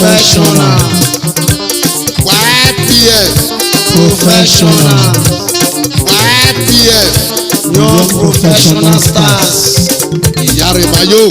professional. YPS Professional. YPS Young professional stars. ìyá rẹ̀ báyò.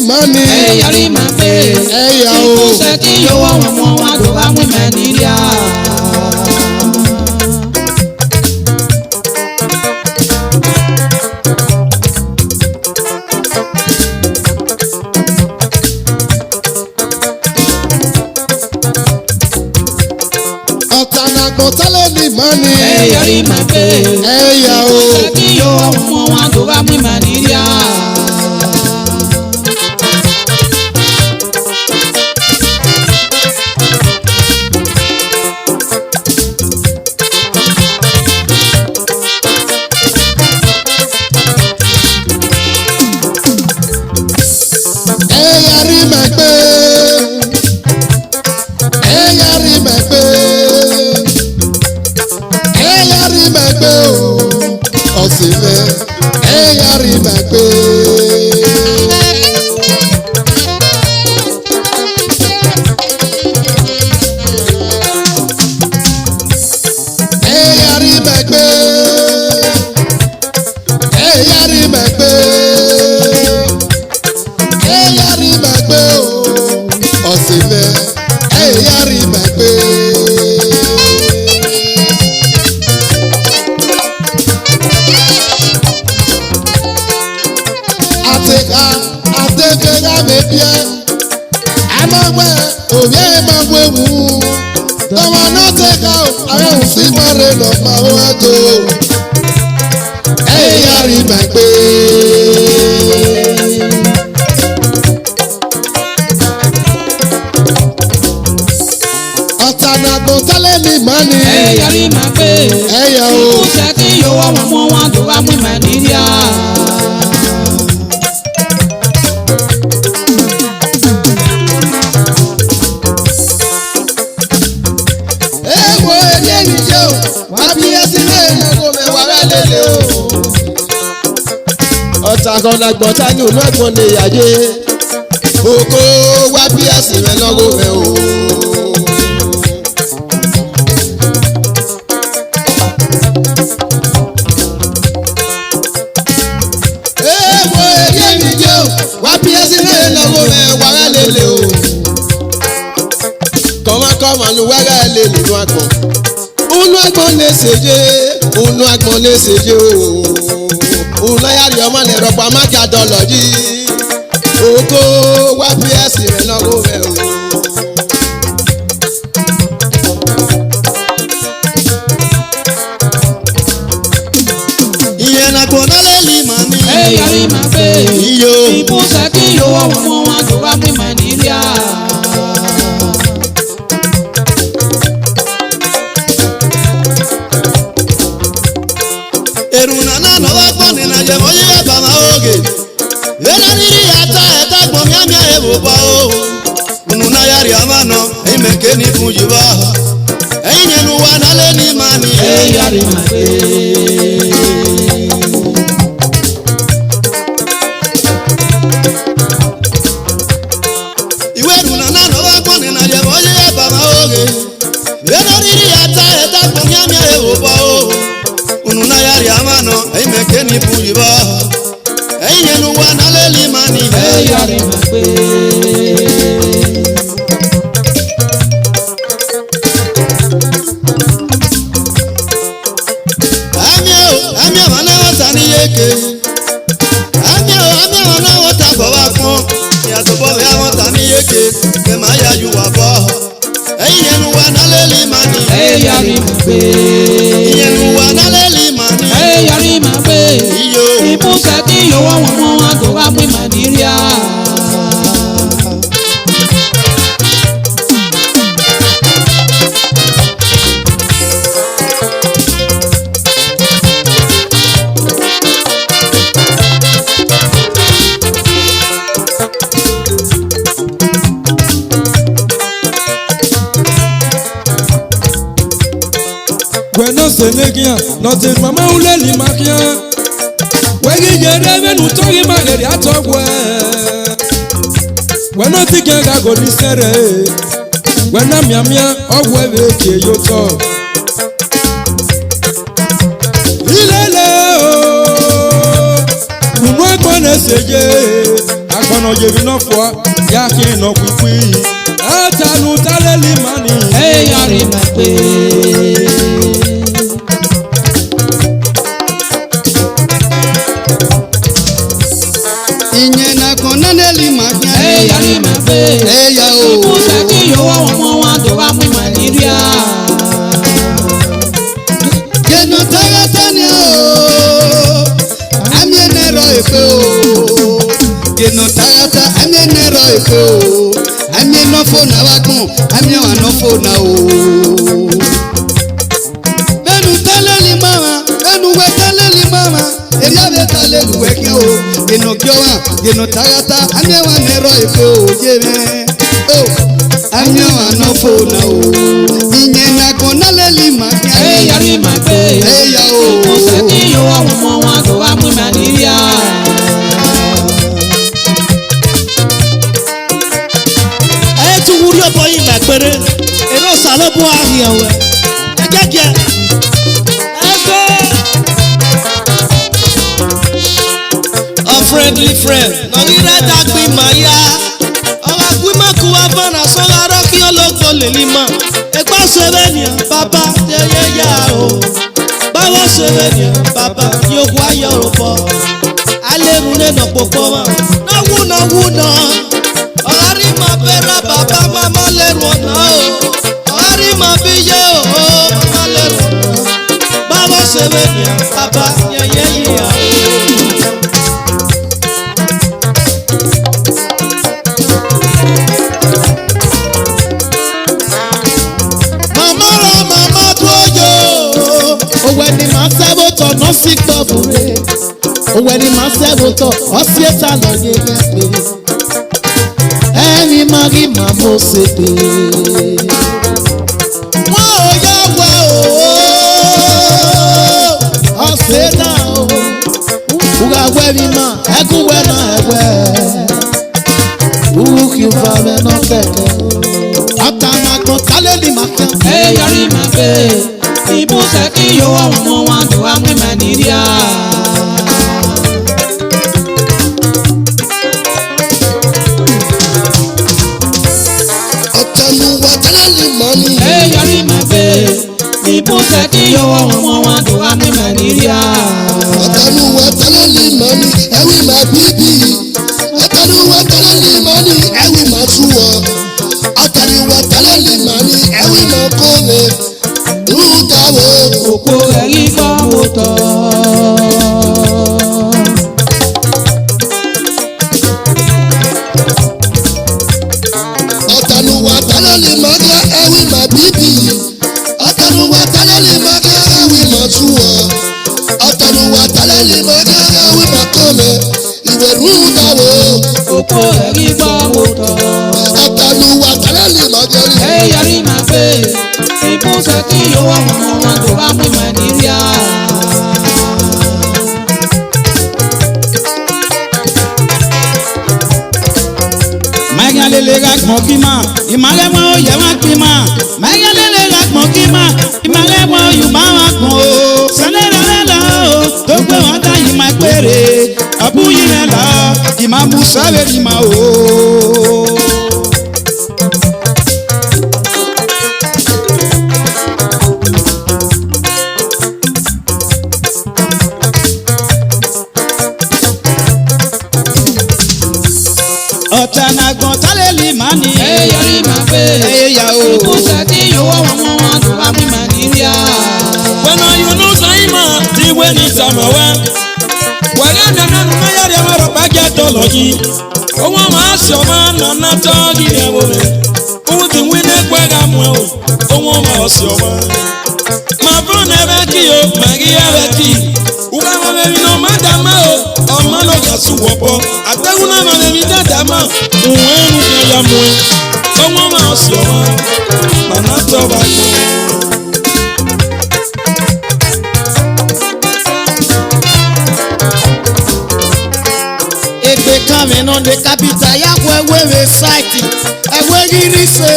Money. Hey, yari ma pe. Hey, ya o. Ìkúsẹ́ kí yóò wọ́n mọ́ wá tó bá mú mẹ́ nílíà. Ọ̀tànàgbọ̀n tálẹ̀ ní mọ́ni. Hey, yari ma pe. Hey, ya o. Ìkúsẹ́ kí yóò wọ́n mọ́ wá tó bá mú mẹ́ nílíà. Ọ̀tànàgbọ̀n tálẹ̀ ní mọ́ni. Hey, yari ma pe. Hey, ya o. Ìkúsẹ́ kí yóò wọ́n mọ́ wá tó bá mú mẹ́ nílíà. Ọ̀tànàgbọ̀n tá ní òun ẹ̀gbọ́n lè yàjé. Oko wá bí ẹ̀sìn rẹ̀ lọ́wọ́ rẹ̀ o. Èèwọ̀ èyí mi jẹ́ o, wá bí ẹ̀sìn rẹ̀ lọ́wọ́ rẹ̀ wàrà lélẹ̀ o. Kọ̀mọ́kọ̀mọ́ nu wàrà lè nínú àgbọ̀n. Unú àgbọ̀n lè ṣèjé, unú àgbọ̀n lè ṣèjé o. Unayari ọmọ lè rọpa mákà dọ̀lọ̀ jí. Oko wá bí ẹ̀sìn rẹ̀ lọ́wọ́ rẹ̀ o. Ìyẹn nàgbọ̀ nálẹ̀ lè mà ní. Hey, yari ma pe. Iyo. Ìkúsẹ́ kí yóò wọ́n mọ́ wá tó bá mú mẹ́ nílíà. Èrù nàná lọ́wọ́ gbọ́n ní nàjẹ̀mọ́ yí ẹ̀bà máa oge. Ena riri ata ẹ̀ta gbọ̀n míàmíà ẹ̀bù bọ̀ o. Unu náà yàrá àmà nọ, ẹ̀yin mẹ̀kẹ́ ní fún jù bọ̀. Ẹ̀yin yẹn nu wa nálẹ̀ ní màá ní. Hey, yari ma pe. Ìwé èrù nàná lọ́wọ́ gbọ́n ní nàjẹ̀mọ́ yí ẹ̀bà máa oge. Ena riri ata ẹ̀ta gbọ̀n míàmíà ẹ̀bù bọ̀ o. Unu náà yàrá àmà nọ, ẹ̀yin mẹ̀kẹ́ ní fún jù bọ̀. Ẹ̀yin yẹn nu wa nálẹ̀ ní màá ní. Hey, yari ma pe. Àmì ò àmì àmà náà wà sani yéke. Àmì ò senegia nothing mama uleli makia wegi jere benu togi mageri atogwe wena tigenga go disere wena miamia ogwe beke yoto ilele o unu agbona seje agbona jebi no fo ya kin no kwikwi atanu taleli mani yari mape Inye na kona neli makia yari mape ya o Musaki yo wa mo wa do wa mu maniria Geno taga tani o Amye nero efe o Geno taga ta amye nero efe o Amye no fona wakun amye wa no fona o Benu taleli mama benu we taleli mama Eria be taleli we ki o Geno kyowa geno taga ta amye wa nero efe o Jeme o amye wa no fona o Inye na kona leli makia yari mape ya o Musaki yo wa mo wa do wa mu maniria tu wuri ọbọ yìí mà péré èrò sàlẹ̀ bọ́ àhìyàn wẹ̀ ẹ jẹ́ kí ẹ. A friendly friend nọ̀nyíra dàgbé mà yá ọ̀rọ̀ agbímọ̀ kú wá bọ̀nà sọ́ra rọ́kì ológbò lèlí mọ̀ ẹ̀gbá ṣẹlẹ̀ ni bàbá tẹ̀yẹ yá o báwo ṣẹlẹ̀ ni bàbá yóò wá yọ̀rọ̀ bọ̀ alẹ́ rún lẹ́nà pòpọ̀ mọ̀ náwó náà. Ọ̀hárí ma bẹ̀rẹ̀ bàbá máma lẹ́rù ọ̀nà o. Ọ̀hárí ma bí yé o, máma lẹ́rù ọ̀nà. Báwo ṣe lè ní bàbá yẹyẹ yíya o. Màmá ra màmá tó yọ. Òwe ni màá sẹ́wó tọ̀ náà sí gbọ̀bù rẹ̀. Òwe ni màá sẹ́wó tọ̀ ọ́ sí ẹ̀ta lọ yẹ yẹ pé. Ẹni máa rí màmú ṣètè. Wọ́n ò yá wa o, ọ̀sẹ̀ náà o. Wúga wẹ́rí mà, ẹkú wẹ́ náà ẹ̀wẹ́. Wúrú kì í fa mẹ́ náà kẹ̀kẹ́. Ọ̀tá máa kàn kálẹ̀ ní màá kẹ́. yari mape Musaki yo wa mo wa do wa mu maniria Ọ̀tẹ̀lúwa tẹ́lẹ̀lì mọ́ni. yari mape Musaki yo wa mo wa do wa mu maniria Ọ̀tẹ̀lúwa tẹ́lẹ̀lì mọ́ni. Ẹ̀wì máa bíbí. Ọ̀tẹ̀lúwa tẹ́lẹ̀lì mọ́ni. Ẹ̀wì máa túwọ̀. Ọ̀tẹ̀lúwa tẹ́lẹ̀lì mọ́ni. Ẹ̀wì máa kọ́lé. Rúdàwọ̀. oko ẹ̀rí gbọ́ mo tọ̀. Ọ̀tẹ̀lúwa tẹ́lẹ̀lì mọ́ni. Ẹ̀wì máa bíbí. Ọ̀tẹ̀lúwa tẹ́lẹ̀lì mọ́ni. Ẹ̀wì máa túwọ̀. Ọ̀tẹ̀lúwa tẹ́lẹ̀lì mọ́ni. Ẹ̀wì máa kọ́lé. Ìwé rúdàwọ̀. oko ẹ̀rí gbọ́ mo tọ̀. Ọ̀tẹ̀lúwa tẹ́lẹ̀lì mọ́ni. yari mape Musaki yo wa mo wa do wa mu maniria Magalele ga gbọ̀n kí ma, ìmàlẹ́ wọn ò yẹ wọn kí ma. Magalele ga gbọ̀n kí ma, ìmàlẹ́ wọn ò yùn máa wọn gbọ̀n o. Sẹ́lẹ̀ rẹ̀ lọ o, tó gbé wọn dá yìí máa péré. Àbúyí rẹ̀ lọ, kì máa mú sọ́wé ni ma o. Ọ̀tá nàgbọ̀n tálẹ́lì máa ní. yari mape Ẹ̀yà o. Musaki yo wa mo wa do wa mu maniria Wena yunu saima tiwe ni samawa Wena nana nuna yari amaro bagya toloji Owa maasio ma nana togi ewe Uti wine kwega mwe o Owa maasio ma Mabone beki yo magi ebeki Uga mabebi no madama o Oma no gasu wopo Ate una mabebi dadama Uwenu kaya mwe Owa maasio ma Nana toba They coming on the capital, ya we site. Ewe girise,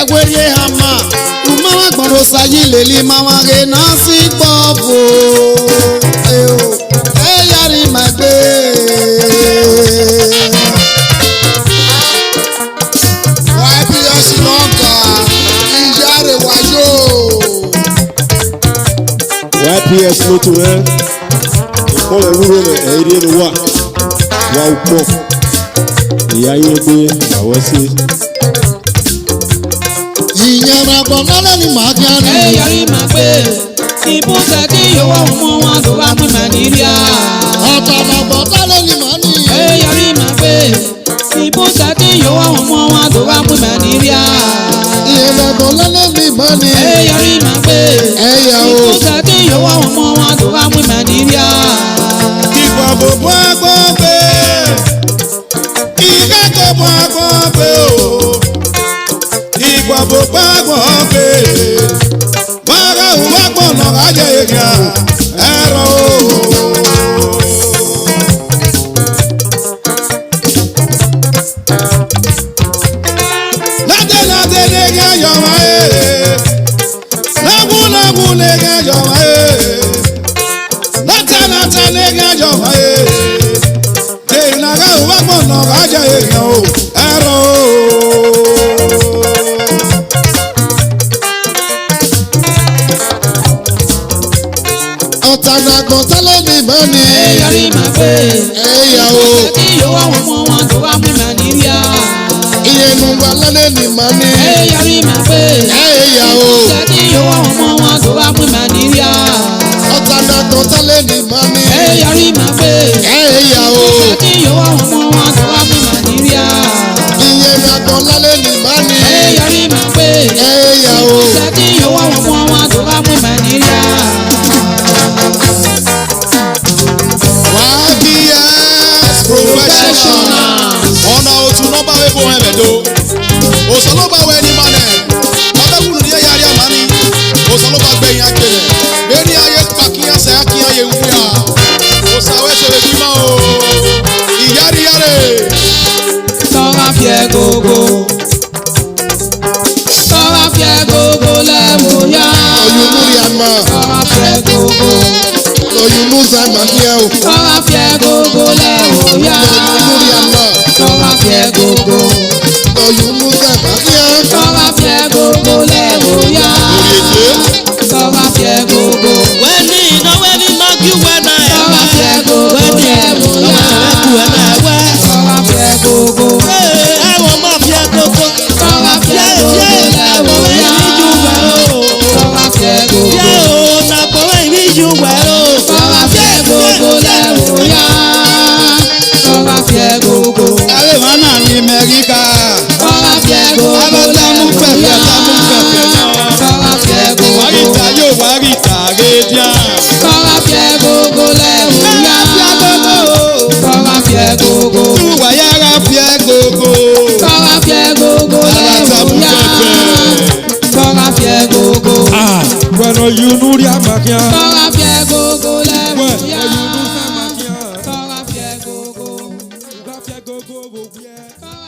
ewe ye hama. Umawa gboro sayi leli mama ge nasi bobo. Yari magbe. YPS Nonka, Ijare Wajo. YPS lótú rẹ ìkọlẹ̀ wúro rẹ̀ ẹ̀rí ẹni wà wà ó pọ̀ ìyá yín gbé àwọn sí. Ìyẹn àgbọ̀n lọ́lẹ́ ni màá kí á ní. Yari magbe. Ibùsẹ̀ kí yòówó mú wọn tó bá pín Nàìjíríà. Àtàlàgbọ̀n lọ́lẹ́ ni màá ní. Yari magbe. Ibùsẹ̀ kí yòówó mú wọn tó bá pín Nàìjíríà. Ìyẹn àgbọ̀n lọ́lẹ́ ni màá ní. Yari magbe. Ẹ̀yà o. Ibùsẹ̀ kí yòówó mú wọn tó bá pín Nàìjíríà. Ìgbà bò bọ́ agbọ́n pé ìgbà tó bọ́ agbọ́n pé o. Ìgbà bò bọ́ agbọ́n pé wàrà òwò agbọ́n náà rájẹ̀ èèyàn ẹ̀rọ o. Ládé lẹ́gẹ̀ ayọ̀wá ẹ̀. Lágúnlágún lẹ́gẹ̀ ayọ̀wá ẹ̀. Látàlátà lẹ́gẹ̀ ayọ̀wá ẹ̀. Ìnáwó òwò agbọ́n náà rájẹ̀ èèyàn o ẹ̀rọ o. Àtàlàgbọ̀n lọ́lẹ́ ni màá ní. Yari magbe. Ẹ̀yà o. Ibùsẹ̀ kí yòówó mú wọn tó bá pín Nàìjíríà. Ìyẹn nùgbà lọ́lẹ́ ni màá ní. Yari magbe. Ẹ̀yà o. Ibùsẹ̀ kí yòówó mú wọn tó bá pín Nàìjíríà. Àtàlàgbọ̀n lọ́lẹ́ ni màá ní. Yari magbe. Ẹ̀yà o. Ibùsẹ̀ kí yòówó mú wọn tó bá pín Nàìjíríà. Ìyẹn àgbọ̀n lọ́lẹ́ ni màá ní. Yari magbe. Ẹ̀yà o. Ibùsẹ̀ kí yòówó mú wọn tó bá pín Nàìjíríà. YPS professional. Ọ̀nà òtún nọ́mbà wẹ́bù wọn ẹ̀mẹ̀dọ́. Òsàlọ́bà wẹ̀ ní manẹ̀. Ọ̀bẹ̀kùnrin ní ẹ̀yà àríyá mání. Òsàlọ́bà gbẹ̀yìn àgbẹ̀rẹ̀. Bẹ́ẹ̀ni ayé pàkíyàn sẹ́ àkíyàn yẹ̀ wúyà. Òsàwẹ̀ ṣẹlẹ̀ bímọ o. Ìyáríyárè. Sọ́ra fiẹ́ gogo. Sọ́ra fiẹ́ gogo lẹ́wọ̀ yá. Oyunmúri àmà. Sọ́ra fiẹ́ gogo. Oyunmúza màkíyà o. Sọ́ra fiẹ́ gogo lẹ́wọ̀ yá. Oyunmúri àmà. Sọ́ra fiẹ́ gogo. Oyunmúza màkíyà. Sọ́ra fiẹ́ gogo lẹ́wọ̀ yá. Sọ́ra fiẹ́ gogo. When the no when the knock you when I Sọ́ra fiẹ́ gogo when the lẹ́wọ̀ no yá. when I wear. Sọ́ra fiẹ́ gogo. I want my fear gogo. Sọ́ra fiẹ́ gogo lẹ́wọ̀ yá. Sọ́ra fiẹ́ gogo. Yeah, oh, na boy me you well oh. Sọ́ra fiẹ́ gogo lẹ́wọ̀ yá. Sọ́ra fiẹ́ gogo. Ààrẹ wọn náà ní Amẹ́ríkà. Sọ́ra fiẹ́ gogo Abẹ́tàmú lẹ́wọ̀ pẹ̀pẹ̀ yá. támú pẹ̀pẹ̀ náà. Sọ́ra fiẹ́ gogo. Wárìtà yóò wárìtà rédíà. Sọ́ra fiẹ́ gogo lẹ́wọ̀ yá. Sọ́ra fiẹ́ gogo. Túwà yára fiẹ́ gogo. Sọ́ra fiẹ́ gogo Alátàmú lẹ́wọ̀ yá. pẹ̀pẹ̀. Sọ́ra fiẹ́ gogo. Bueno, you know the amakia. Sọ́ra fiẹ́ gogo lẹ́wọ̀ yá. You know the amakia. Sọ́ra fiẹ́ gogo. Go, go, go, go, yeah. Sọ́ra